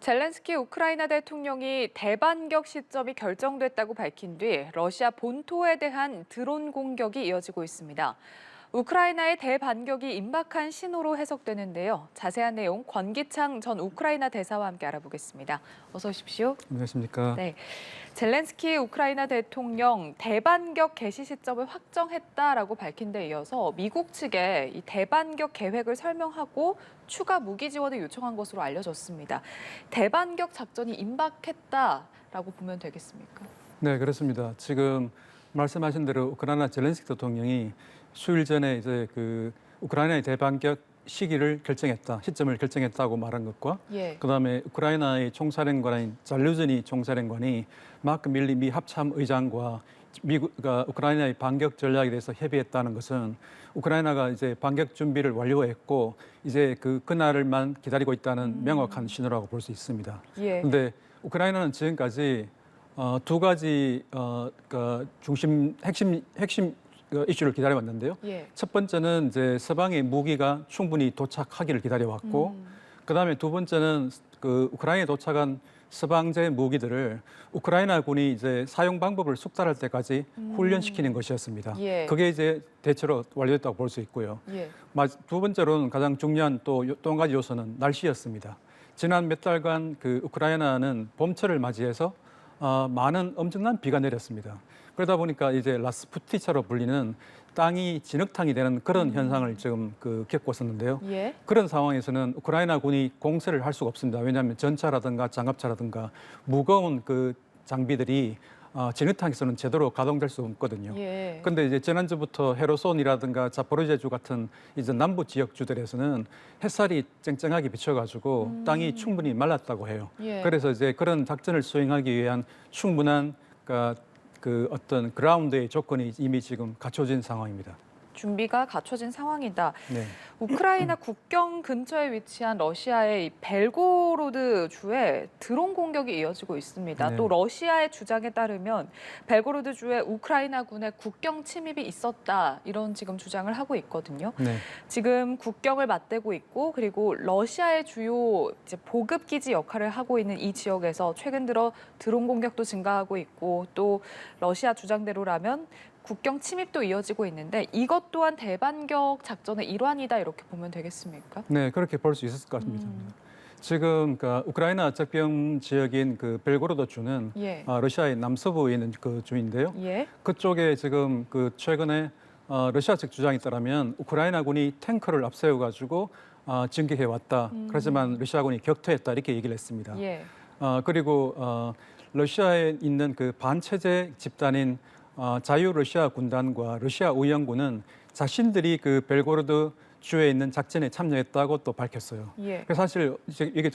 젤렌스키 우크라이나 대통령이 대반격 시점이 결정됐다고 밝힌 뒤 러시아 본토에 대한 드론 공격이 이어지고 있습니다. 우크라이나의 대반격이 임박한 신호로 해석되는데요. 자세한 내용 권기창 전 우크라이나 대사와 함께 알아보겠습니다. 어서 오십시오. 안녕하십니까. 네, 젤렌스키 우크라이나 대통령 대반격 개시 시점을 확정했다라고 밝힌 데 이어서 미국 측에 이 대반격 계획을 설명하고 추가 무기 지원을 요청한 것으로 알려졌습니다. 대반격 작전이 임박했다라고 보면 되겠습니까? 네, 그렇습니다. 지금 말씀하신 대로 우크라이나 젤렌스키 대통령이 수일 전에 이제 우크라이나의 대반격 시점을 결정했다고 말한 것과 그다음에 우크라이나의 총사령관인 잘루즈니 총사령관이 마크 밀리 미 합참 의장과 우크라이나의 반격 전략에 대해서 협의했다는 것은 우크라이나가 이제 반격 준비를 완료했고 이제 그날을만 기다리고 있다는 명확한 신호라고 볼 수 있습니다. 그런데 우크라이나는 지금까지 두 가지 핵심 이슈를 기다려왔는데요. 첫 번째는 이제 서방의 무기가 충분히 도착하기를 기다려왔고, 그다음에 두 번째는 우크라이나에 도착한 서방제 무기들을 우크라이나군이 이제 사용 방법을 숙달할 때까지 훈련시키는 것이었습니다. 그게 이제 대체로 완료됐다고 볼 수 있고요. 두 번째로는 가장 중요한 또 한 가지 요소는 날씨였습니다. 지난 몇 달간 우크라이나는 봄철을 맞이해서 엄청난 비가 내렸습니다. 그러다 보니까 이제 라스푸티차로 불리는 땅이 진흙탕이 되는 그런 현상을 지금 겪고 있었는데요. 그런 상황에서는 우크라이나군이 공세를 할 수가 없습니다. 왜냐하면 전차라든가 장갑차라든가 무거운 장비들이 진흙탕에서는 제대로 가동될 수 없거든요. 그런데 이제 지난주부터 헤르손이라든가 자포리제주 같은 이제 남부 지역 주들에서는 햇살이 쨍쨍하게 비쳐가지고 땅이 충분히 말랐다고 해요. 그래서 이제 그런 작전을 수행하기 위한 충분한 어떤 그라운드의 조건이 이미 지금 갖춰진 상황입니다. 준비가 갖춰진 상황이다. 네. 우크라이나 국경 근처에 위치한 러시아의 벨고로드 주에 드론 공격이 이어지고 있습니다. 또 러시아의 주장에 따르면 벨고로드 주에 우크라이나군의 국경 침입이 있었다. 이런 지금 주장을 하고 있거든요. 지금 국경을 맞대고 있고 그리고 러시아의 주요 이제 보급 기지 역할을 하고 있는 이 지역에서 최근 들어 드론 공격도 증가하고 있고 또 러시아 주장대로라면 국경 침입도 이어지고 있는데 이것 또한 대반격 작전의 일환이다 이렇게 보면 되겠습니까? 네, 그렇게 볼 수 있을 것 같습니다. 지금 우크라이나 접경 지역인 벨고로드 주는 러시아의 남서부에 있는 주인데요. 그쪽에 지금 최근에 러시아 측 주장에 따르면 우크라이나군이 탱크를 앞세워가지고 진격해 왔다. 그렇지만 러시아군이 격퇴했다 이렇게 얘기를 했습니다. 그리고 러시아에 있는 반체제 집단인 자유러시아 군단과 러시아 의영군은 자신들이 벨고로드 주에 있는 작전에 참여했다고 또 밝혔어요. 그래서 사실 이게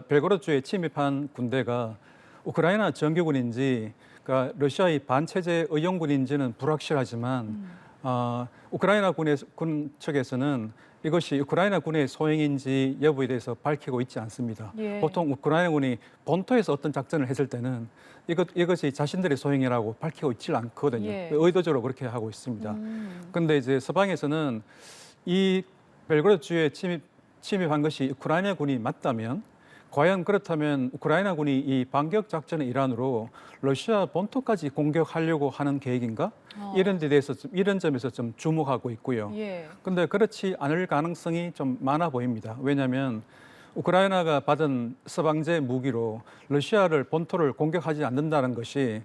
벨고로드 주에 침입한 군대가 우크라이나 정규군인지 러시아의 반체제 의영군인지는 불확실하지만 우크라이나 군 측에서는 이것이 우크라이나 군의 소행인지 여부에 대해서 밝히고 있지 않습니다. 보통 우크라이나 군이 본토에서 어떤 작전을 했을 때는 이것이 자신들의 소행이라고 밝히고 있지 않거든요. 의도적으로 그렇게 하고 있습니다. 그런데 이제 서방에서는 이 벨고로드 주에 침입한 것이 우크라이나 군이 맞다면 과연 그렇다면 우크라이나 군이 이 반격 작전의 일환으로 러시아 본토까지 공격하려고 하는 계획인가? 이런 점에서 좀 주목하고 있고요. 그런데 그렇지 않을 가능성이 좀 많아 보입니다. 왜냐하면 우크라이나가 받은 서방제 무기로 러시아를 본토를 공격하지 않는다는 것이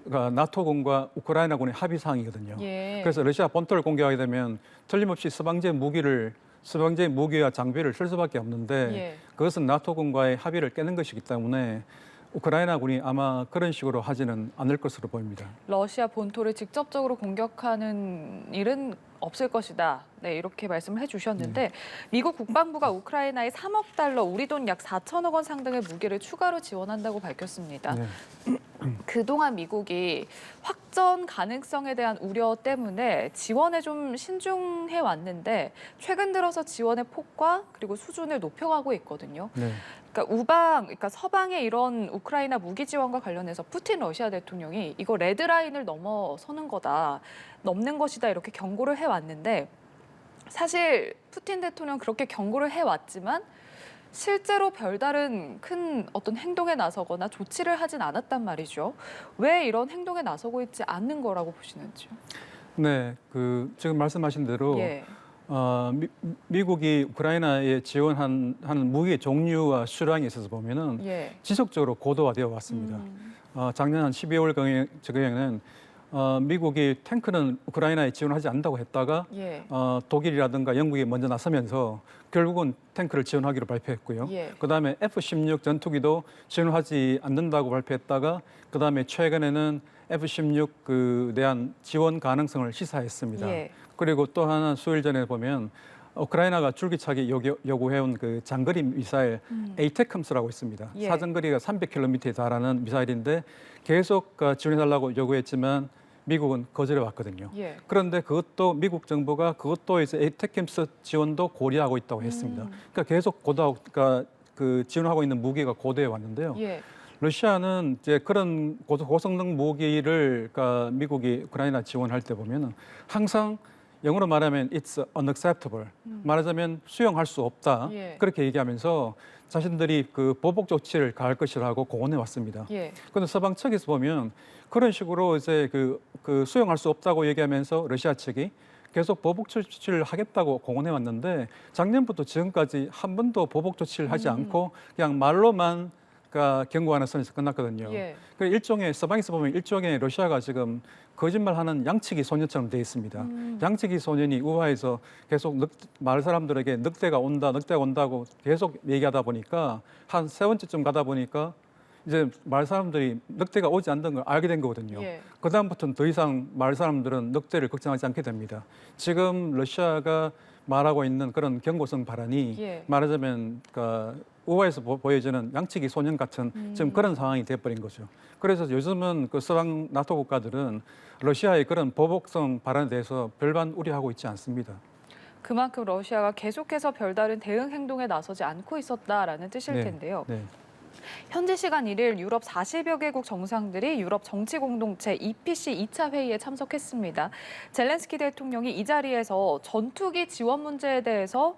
나토군과 우크라이나군의 합의 사항이거든요. 그래서 러시아 본토를 공격하게 되면 틀림없이 서방제 무기와 장비를 쓸 수밖에 없는데 그것은 나토군과의 합의를 깨는 것이기 때문에 우크라이나군이 아마 그런 식으로 하지는 않을 것으로 보입니다. 러시아 본토를 직접적으로 공격하는 일은 없을 것이다. 네, 이렇게 말씀을 해주셨는데 미국 국방부가 우크라이나에 3억 달러, 우리 돈 약 4천억 원 상당의 무기를 추가로 지원한다고 밝혔습니다. 그동안 미국이 확전 가능성에 대한 우려 때문에 지원에 좀 신중해 왔는데 최근 들어서 지원의 폭과 그리고 수준을 높여가고 있거든요. 그러니까 서방의 이런 우크라이나 무기 지원과 관련해서 푸틴 러시아 대통령이 이거 레드라인을 넘는 것이다 이렇게 경고를 해왔는데 사실 푸틴 대통령 그렇게 경고를 해왔지만 실제로 별다른 큰 어떤 행동에 나서거나 조치를 하진 않았단 말이죠. 왜 이런 행동에 나서고 있지 않는 거라고 보시는지요? 네, 지금 말씀하신 대로 미국이 우크라이나에 지원하는 무기 종류와 수량에 있어서 보면은 지속적으로 고도화되어 왔습니다. 작년 한 12월경에는 미국이 탱크는 우크라이나에 지원하지 않는다고 했다가 독일이라든가 영국이 먼저 나서면서 결국은 탱크를 지원하기로 발표했고요. 그다음에 F-16 전투기도 지원하지 않는다고 발표했다가 그다음에 최근에는 F-16 대한 지원 가능성을 시사했습니다. 그리고 또 하나 수일 전에 보면 우크라이나가 줄기차게 요구해온 그 장거리 미사일 에이테컴스라고 있습니다. 사정거리가 300km에 달하는 미사일인데 계속 지원해달라고 요구했지만 미국은 거절해 왔거든요. 그런데 그것도 미국 정부가 그것도 이제 에이테컴스 지원도 고려하고 있다고 했습니다. 그러니까 계속 지원하고 있는 무기가 고도해 왔는데요. 러시아는 이제 그런 고성능 무기를 미국이 우크라이나 지원할 때 보면은 항상 영어로 말하면 it's unacceptable. 말하자면 수용할 수 없다. 그렇게 얘기하면서 자신들이 그 보복 조치를 가할 것이라고 공언해 왔습니다. 그런데 서방 측에서 보면 그런 식으로 이제 그 수용할 수 없다고 얘기하면서 러시아 측이 계속 보복 조치를 하겠다고 공언해 왔는데 작년부터 지금까지 한 번도 보복 조치를 하지 않고 그냥 말로만 경고하는 선에서 끝났거든요. 그 일종의 서방에서 보면 일종의 러시아가 지금 거짓말하는 양치기 소년처럼 돼 있습니다. 양치기 소년이 우하에서 계속 마을 사람들에게 늑대가 온다고 계속 얘기하다 보니까 한 세 번째쯤 가다 보니까 이제 마을 사람들이 늑대가 오지 않는 걸 알게 된 거거든요. 그다음부터는 더 이상 마을 사람들은 늑대를 걱정하지 않게 됩니다. 지금 러시아가 말하고 있는 그런 경고성 발언이 말하자면 우하에서 보여지는 양치기 소년 같은 지금 그런 상황이 돼버린 거죠. 그래서 요즘은 그 서방 나토 국가들은 러시아의 그런 보복성 발언에 대해서 별반 우려하고 있지 않습니다. 그만큼 러시아가 계속해서 별다른 대응 행동에 나서지 않고 있었다라는 뜻일 텐데요. 현지 시간 1일 유럽 40여 개국 정상들이 유럽 정치 공동체 EPC 2차 회의에 참석했습니다. 젤렌스키 대통령이 이 자리에서 전투기 지원 문제에 대해서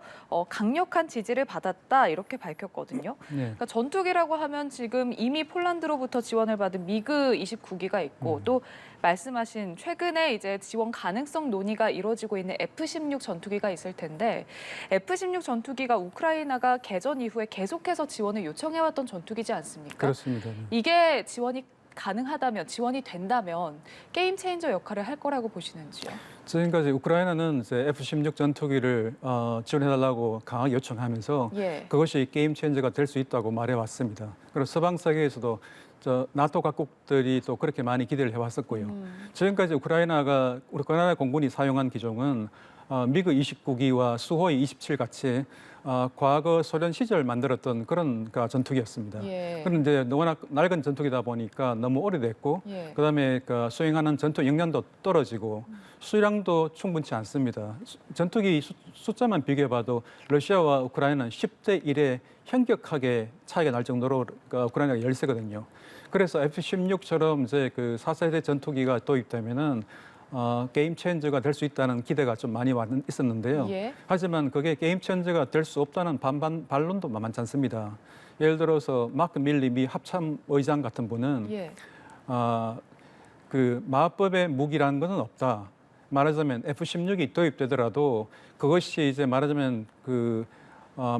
강력한 지지를 받았다 이렇게 밝혔거든요. 그러니까 전투기라고 하면 지금 이미 폴란드로부터 지원을 받은 미그 29기가 있고 또 말씀하신 최근에 이제 지원 가능성 논의가 이루어지고 있는 F-16 전투기가 있을 텐데 F-16 전투기가 우크라이나가 개전 이후에 계속해서 지원을 요청해왔던 전투기지 않습니까? 그렇습니다. 이게 지원이 가능하다면, 지원이 된다면 게임 체인저 역할을 할 거라고 보시는지요? 지금까지 우크라이나는 이제 F-16 전투기를 지원해달라고 강하게 요청하면서 그것이 게임 체인저가 될 수 있다고 말해왔습니다. 그리고 서방 세계에서도 나토 각국들이 또 그렇게 많이 기대를 해왔었고요. 지금까지 우크라이나 공군이 사용한 기종은 미그 29기와 수호이 27 같이 과거 소련 시절 만들었던 그런 전투기였습니다. 그런데 워낙 낡은 전투기다 보니까 너무 오래됐고 그다음에 수행하는 전투 역량도 떨어지고 수량도 충분치 않습니다. 전투기 숫자만 비교해봐도 러시아와 우크라이나는 10대 1에 현격하게 차이가 날 정도로 우크라이나가 열세거든요. 그래서 F-16처럼 이제 4세대 전투기가 도입되면은 게임 체인저가 될 수 있다는 기대가 좀 많이 있었는데요. 하지만 그게 게임 체인저가 될 수 없다는 반론도 만만치 않습니다. 예를 들어서 마크 밀리 미 합참 의장 같은 분은 마법의 무기라는 것은 없다. 말하자면 F-16이 도입되더라도 그것이 이제 말하자면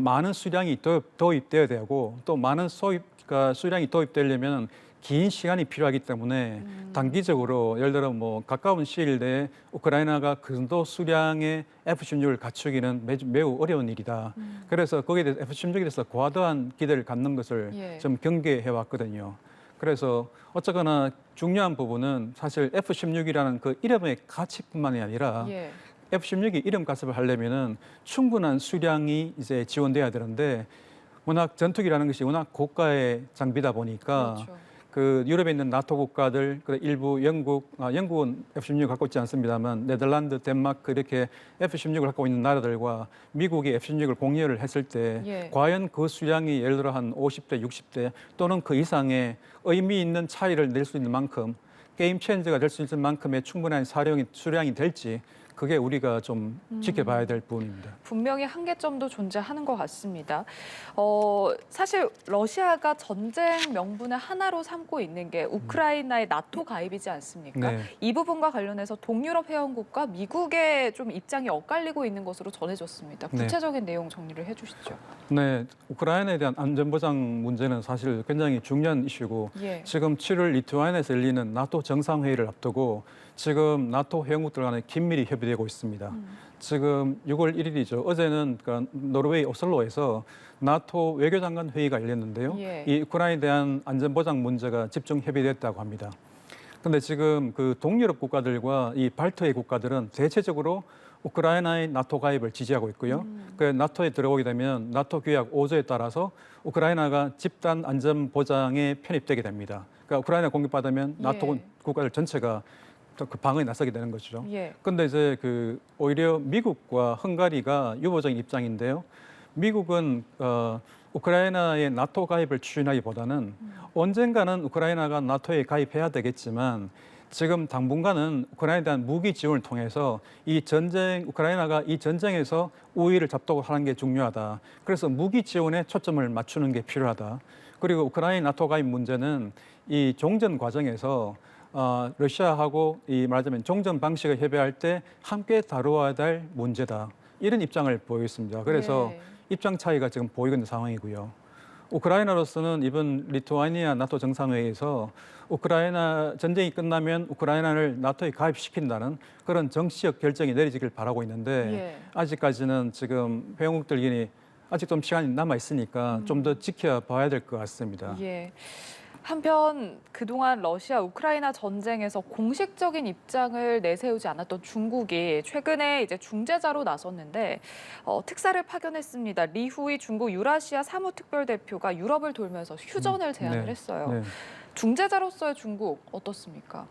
많은 수량이 도입되어야 되고 또 많은 수량이 도입되려면 긴 시간이 필요하기 때문에 단기적으로 예를 들어 가까운 시일 내에 우크라이나가 그 정도 수량의 F-16을 갖추기는 매우 어려운 일이다. 그래서 거기에 대해서 F-16에 대해서 과도한 기대를 갖는 것을 좀 경계해 왔거든요. 그래서 어쨌거나 중요한 부분은 사실 F-16이라는 그 이름의 가치뿐만이 아니라 F-16이 이름값을 하려면은 충분한 수량이 이제 지원돼야 되는데 워낙 전투기라는 것이 워낙 고가의 장비다 보니까 유럽에 있는 나토 국가들, 일부 영국은 F-16 갖고 있지 않습니다만 네덜란드, 덴마크 이렇게 F-16을 갖고 있는 나라들과 미국이 F-16을 공유를 했을 때 과연 그 수량이 예를 들어 한 50대, 60대 또는 그 이상의 의미 있는 차이를 낼 수 있는 만큼 게임 체인저가 될 수 있는 만큼의 충분한 수량이 될지 그게 우리가 좀 지켜봐야 될 부분입니다. 분명히 한계점도 존재하는 것 같습니다. 사실 러시아가 전쟁 명분을 하나로 삼고 있는 게 우크라이나의 나토 가입이지 않습니까? 네. 이 부분과 관련해서 동유럽 회원국과 미국의 좀 입장이 엇갈리고 있는 것으로 전해졌습니다. 구체적인 내용 정리를 해주시죠. 네, 우크라이나에 대한 안전보장 문제는 사실 굉장히 중요한 이슈고 지금 7월 리투아니아에서 열리는 나토 정상회의를 앞두고 지금 나토 회원국들 간에 긴밀히 협의되고 있습니다. 지금 6월 1일이죠. 어제는 그러니까 노르웨이 오슬로에서 나토 외교장관 회의가 열렸는데요. 이 우크라이나에 대한 안전보장 문제가 집중 협의됐다고 합니다. 그런데 지금 그 동유럽 국가들과 이 발트해 국가들은 대체적으로 우크라이나의 나토 가입을 지지하고 있고요. 그 나토에 들어오게 되면 나토 규약 5조에 따라서 우크라이나가 집단 안전 보장에 편입되게 됩니다. 그러니까 우크라이나 공격받으면 나토 국가들 전체가 그 방어에 나서게 되는 것이죠. 그런데 이제 그 오히려 미국과 헝가리가 유보적인 입장인데요. 미국은 우크라이나의 나토 가입을 추진하기보다는 언젠가는 우크라이나가 나토에 가입해야 되겠지만 지금 당분간은 우크라이나에 대한 무기 지원을 통해서 우크라이나가 이 전쟁에서 우위를 잡도록 하는 게 중요하다. 그래서 무기 지원에 초점을 맞추는 게 필요하다. 그리고 우크라이나 나토 가입 문제는 이 종전 과정에서 러시아하고 말하자면 종전 방식을 협의할 때 함께 다루어야 될 문제다. 이런 입장을 보이고 있습니다. 그래서 입장 차이가 지금 보이고 있는 상황이고요. 우크라이나로서는 이번 리투아니아 나토 정상회의에서 우크라이나 전쟁이 끝나면 우크라이나를 나토에 가입시킨다는 그런 정치적 결정이 내려지길 바라고 있는데 아직까지는 지금 회원국들이 아직 좀 시간이 남아 있으니까 좀 더 지켜봐야 될 것 같습니다. 한편 그동안 러시아 우크라이나 전쟁에서 공식적인 입장을 내세우지 않았던 중국이 최근에 이제 중재자로 나섰는데 특사를 파견했습니다. 리후이 중국 유라시아 사무특별대표가 유럽을 돌면서 휴전을 제안을 했어요. 중재자로서의 중국 어떻습니까?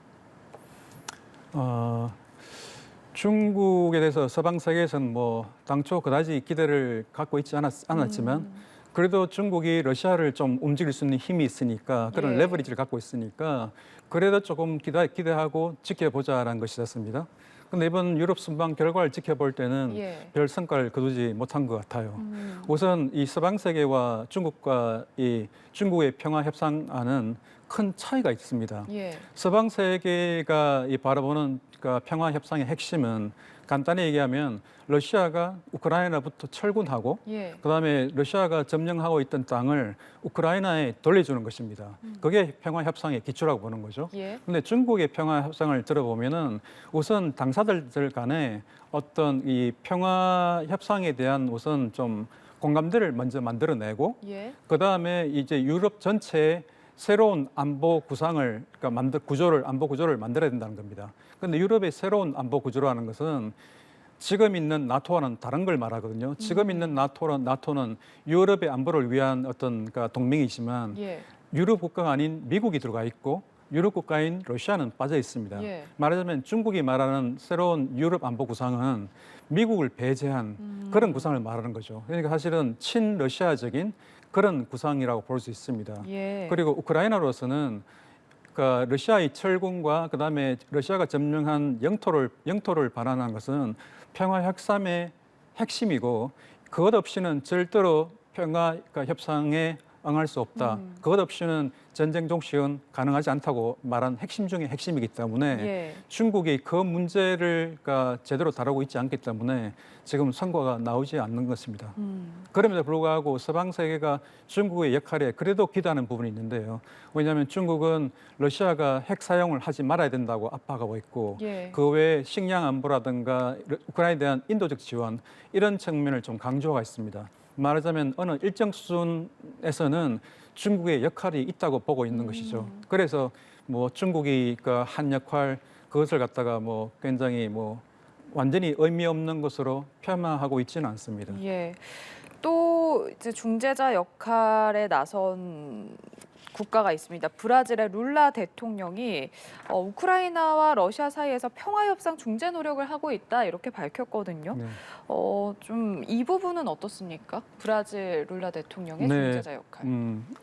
중국에 대해서 서방 세계에서는 뭐 당초 그다지 기대를 갖고 있지 않았지만 그래도 중국이 러시아를 좀 움직일 수 있는 힘이 있으니까 그런 레버리지를 갖고 있으니까 그래도 조금 기대하고 지켜보자라는 것이었습니다. 그런데 이번 유럽 순방 결과를 지켜볼 때는 별 성과를 거두지 못한 것 같아요. 우선 이 서방 세계와 중국과 이 중국의 평화 협상안은 큰 차이가 있습니다. 서방 세계가 바라보는 평화 협상의 핵심은 간단히 얘기하면 러시아가 우크라이나부터 철군하고 그다음에 러시아가 점령하고 있던 땅을 우크라이나에 돌려주는 것입니다. 그게 평화 협상의 기초라고 보는 거죠. 그런데 중국의 평화 협상을 들어보면은 우선 당사자들 간에 어떤 이 평화 협상에 대한 우선 좀 공감대를 먼저 만들어내고 그다음에 이제 유럽 전체에 새로운 안보 구상을 안보 구조를 만들어야 된다는 겁니다. 그런데 유럽의 새로운 안보 구조라는 것은 지금 있는 나토와는 다른 걸 말하거든요. 지금 있는 나토는 유럽의 안보를 위한 어떤 동맹이지만 유럽 국가가 아닌 미국이 들어가 있고 유럽 국가인 러시아는 빠져 있습니다. 말하자면 중국이 말하는 새로운 유럽 안보 구상은 미국을 배제한 그런 구상을 말하는 거죠. 그러니까 사실은 친러시아적인 그런 구상이라고 볼 수 있습니다. 그리고 우크라이나로서는 러시아의 철군과 그다음에 러시아가 점령한 영토를 반환한 것은 평화 협상의 핵심이고 그것 없이는 절대로 평화 협상에 응할 수 없다. 그것 없이는 전쟁 종식은 가능하지 않다고 말한 핵심 중의 핵심이기 때문에 중국이 그 문제를 제대로 다루고 있지 않기 때문에 지금 성과가 나오지 않는 것입니다. 그럼에도 불구하고 서방 세계가 중국의 역할에 그래도 기대하는 부분이 있는데요. 왜냐하면 중국은 러시아가 핵 사용을 하지 말아야 된다고 압박하고 있고 그 외에 식량 안보라든가 우크라이나에 대한 인도적 지원 이런 측면을 좀 강조하고 있습니다. 말하자면 어느 일정 수준에서는 중국의 역할이 있다고 보고 있는 것이죠. 그래서 뭐 중국이 한 역할 그것을 갖다가 뭐 굉장히 뭐 완전히 의미 없는 것으로 폄하하고 있지는 않습니다. 또 이제 중재자 역할에 나선 국가가 있습니다. 브라질의 룰라 대통령이 우크라이나와 러시아 사이에서 평화협상 중재 노력을 하고 있다 이렇게 밝혔거든요. 네. 좀 이 부분은 어떻습니까? 브라질 룰라 대통령의 네. 중재자 역할.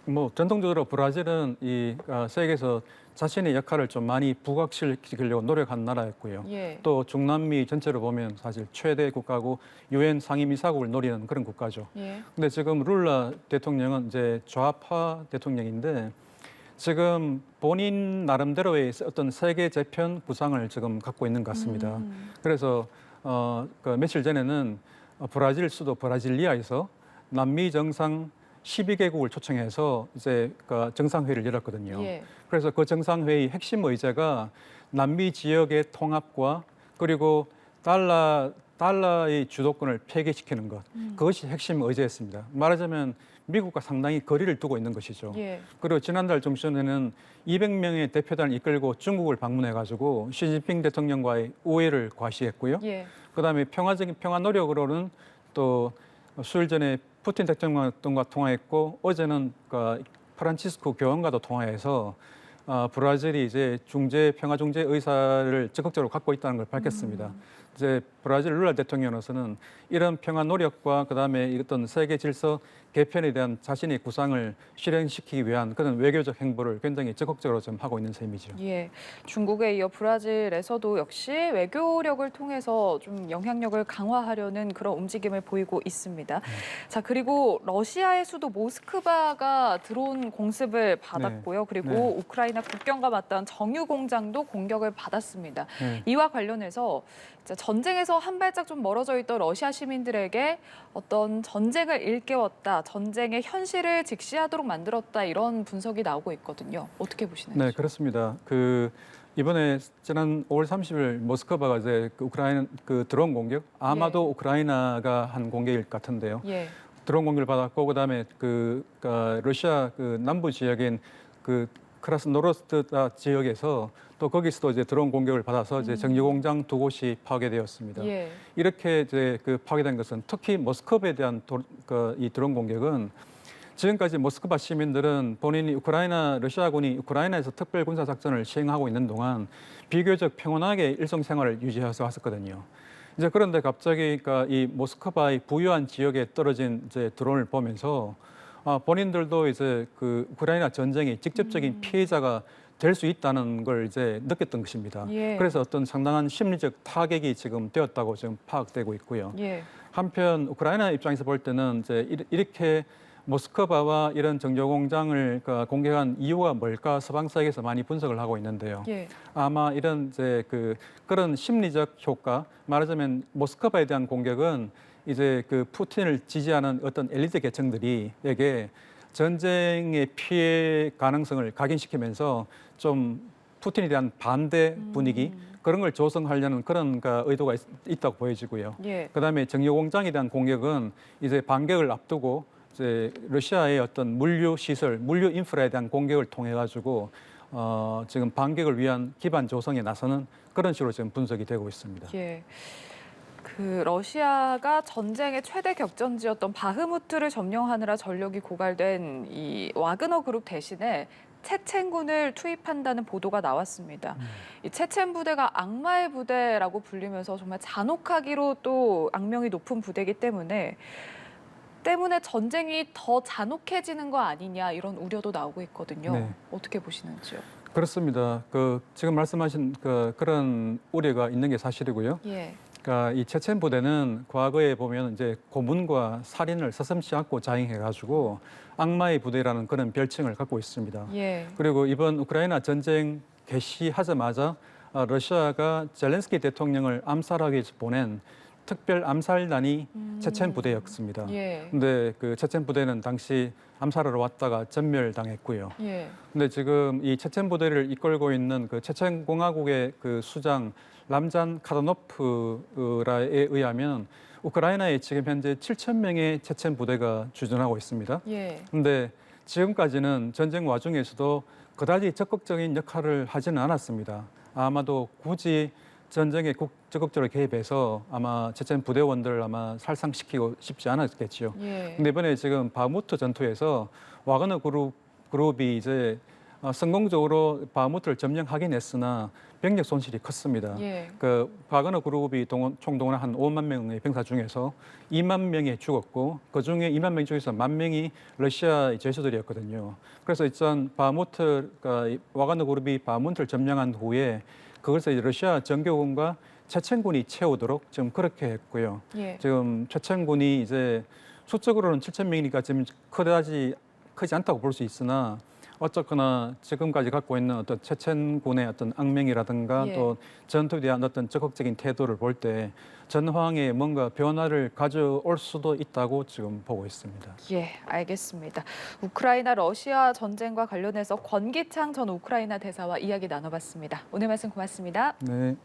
뭐 전통적으로 브라질은 이 세계에서 자신의 역할을 좀 많이 부각시키려고 노력한 나라였고요. 예. 또 중남미 전체로 보면 사실 최대 국가고 유엔 상임이사국을 노리는 그런 국가죠. 예. 근데 지금 룰라 대통령은 이제 좌파 대통령인데 지금 본인 나름대로의 어떤 세계 재편 구상을 지금 갖고 있는 것 같습니다. 그래서 그 며칠 전에는 브라질 수도 브라질리아에서 남미 정상 12개국을 초청해서 이제 그 정상회의를 열었거든요. 예. 그래서 그 정상회의 핵심 의제가 남미 지역의 통합과 그리고 달러의 주도권을 폐기시키는 것. 그것이 핵심 의제였습니다. 말하자면 미국과 상당히 거리를 두고 있는 것이죠. 예. 그리고 지난달 중순에는 200명의 대표단을 이끌고 중국을 방문해가지고 시진핑 대통령과의 우회를 과시했고요. 예. 그다음에 평화적인 평화 노력으로는 또 수일 전에 푸틴 대통령과 통화했고 어제는 그 프란치스코 교황과도 통화해서 브라질이 이제 평화 중재 의사를 적극적으로 갖고 있다는 걸 밝혔습니다. 이제 브라질 룰라 대통령으로서는 이런 평화 노력과 그다음에 어떤 세계 질서 개편에 대한 자신의 구상을 실행시키기 위한 그런 외교적 행보를 굉장히 적극적으로 좀 하고 있는 셈이죠. 예, 중국에 이어 브라질에서도 역시 외교력을 통해서 좀 영향력을 강화하려는 그런 움직임을 보이고 있습니다. 자, 그리고 러시아의 수도 모스크바가 드론 공습을 받았고요. 그리고 우크라이나 국경과 맞닿은 정유 공장도 공격을 받았습니다. 이와 관련해서 전쟁에서 한 발짝 좀 멀어져 있던 러시아 시민들에게 어떤 전쟁을 일깨웠다, 전쟁의 현실을 직시하도록 만들었다 이런 분석이 나오고 있거든요. 어떻게 보시나요? 네, 그렇습니다. 이번에 지난 5월 30일 모스크바가 이제 우크라이나 드론 공격, 아마도 우크라이나가 한 공격일 것 같은데요. 예. 드론 공격을 받았고 그다음에 러시아 남부 지역인 크라스노르스타 지역에서 또 거기서도 이제 드론 공격을 받아서 이제 정유 공장 2곳이 파괴되었습니다. 예. 이렇게 이제 파괴된 것은 특히 모스크바에 대한 이 드론 공격은 지금까지 모스크바 시민들은 본인이 러시아군이 우크라이나에서 특별 군사 작전을 시행하고 있는 동안 비교적 평온하게 일상생활을 유지해서 왔었거든요. 이제 그런데 갑자기 이 모스크바의 부유한 지역에 떨어진 이제 드론을 보면서 본인들도 이제 우크라이나 전쟁의 직접적인 피해자가 될 수 있다는 걸 이제 느꼈던 것입니다. 예. 그래서 어떤 상당한 심리적 타격이 지금 되었다고 지금 파악되고 있고요. 예. 한편 우크라이나 입장에서 볼 때는 이제 이렇게 모스크바와 이런 정유 공장을 공격한 이유가 뭘까 서방 사회에서 많이 분석을 하고 있는데요. 예. 아마 이런 이제 그런 심리적 효과, 말하자면 모스크바에 대한 공격은 이제 푸틴을 지지하는 어떤 엘리트 계층들이에게 전쟁의 피해 가능성을 각인시키면서 좀 푸틴에 대한 반대 분위기 그런 걸 조성하려는 그런 의도가 있다고 보여지고요. 예. 그다음에 정유 공장에 대한 공격은 이제 반격을 앞두고 이제 러시아의 어떤 물류 시설, 물류 인프라에 대한 공격을 통해 가지고 지금 반격을 위한 기반 조성에 나서는 그런 식으로 지금 분석이 되고 있습니다. 예. 러시아가 전쟁의 최대 격전지였던 바흐무트를 점령하느라 전력이 고갈된 이 와그너 그룹 대신에 체첸군을 투입한다는 보도가 나왔습니다. 이 체첸 부대가 악마의 부대라고 불리면서 정말 잔혹하기로 또 악명이 높은 부대이기 때문에 전쟁이 더 잔혹해지는 거 아니냐 이런 우려도 나오고 있거든요. 네. 어떻게 보시는지요? 그렇습니다. 지금 말씀하신 그런 우려가 있는 게 사실이고요. 예. 이 체첸 부대는 과거에 보면 이제 고문과 살인을 서슴지 않고 자행해가지고 악마의 부대라는 그런 별칭을 갖고 있습니다. 예. 그리고 이번 우크라이나 전쟁 개시하자마자 러시아가 젤렌스키 대통령을 암살하기 위해서 보낸 특별 암살단이 체첸 부대였습니다. 예. 근데 체첸 부대는 당시 암살하러 왔다가 전멸당했고요. 예. 근데 지금 이 체첸 부대를 이끌고 있는 체첸 공화국의 수장 람잔 카다노프라에 의하면 우크라이나에 지금 현재 7천 명의 체첸 부대가 주둔하고 있습니다. 예. 근데 지금까지는 전쟁 와중에서도 그다지 적극적인 역할을 하지는 않았습니다. 아마도 굳이 전쟁에 적극적으로 개입해서 아마 체첸 부대원들을 아마 살상시키고 싶지 않았겠지요. 예. 근데 이번에 지금 바흐무트 전투에서 와그너 그룹 그룹이 이제 성공적으로 바흐무트를 점령하긴 했으나 병력 손실이 컸습니다. 예. 그 바그너 그룹이 총동원 한 5만 명의 병사 중에서 2만 명이 죽었고 그 중에 2만 명 중에서 1만 명이 러시아 죄수들이었거든요. 그래서 일단 바흐무트가 와그너 그룹이 바흐무트를 점령한 후에 그것을 이제 러시아 정교군과 체첸군이 채우도록 지금 그렇게 했고요. 예. 지금 체첸군이 이제 수적으로는 7천 명이니까 지금 크지 않다고 볼 수 있으나 어쨌거나 지금까지 갖고 있는 어떤 체첸군의 어떤 악명이라든가 예. 또 전투에 대한 어떤 적극적인 태도를 볼 때 전황에 뭔가 변화를 가져올 수도 있다고 지금 보고 있습니다. 예, 알겠습니다. 우크라이나 러시아 전쟁과 관련해서 권기창 전 우크라이나 대사와 이야기 나눠봤습니다. 오늘 말씀 고맙습니다. 네.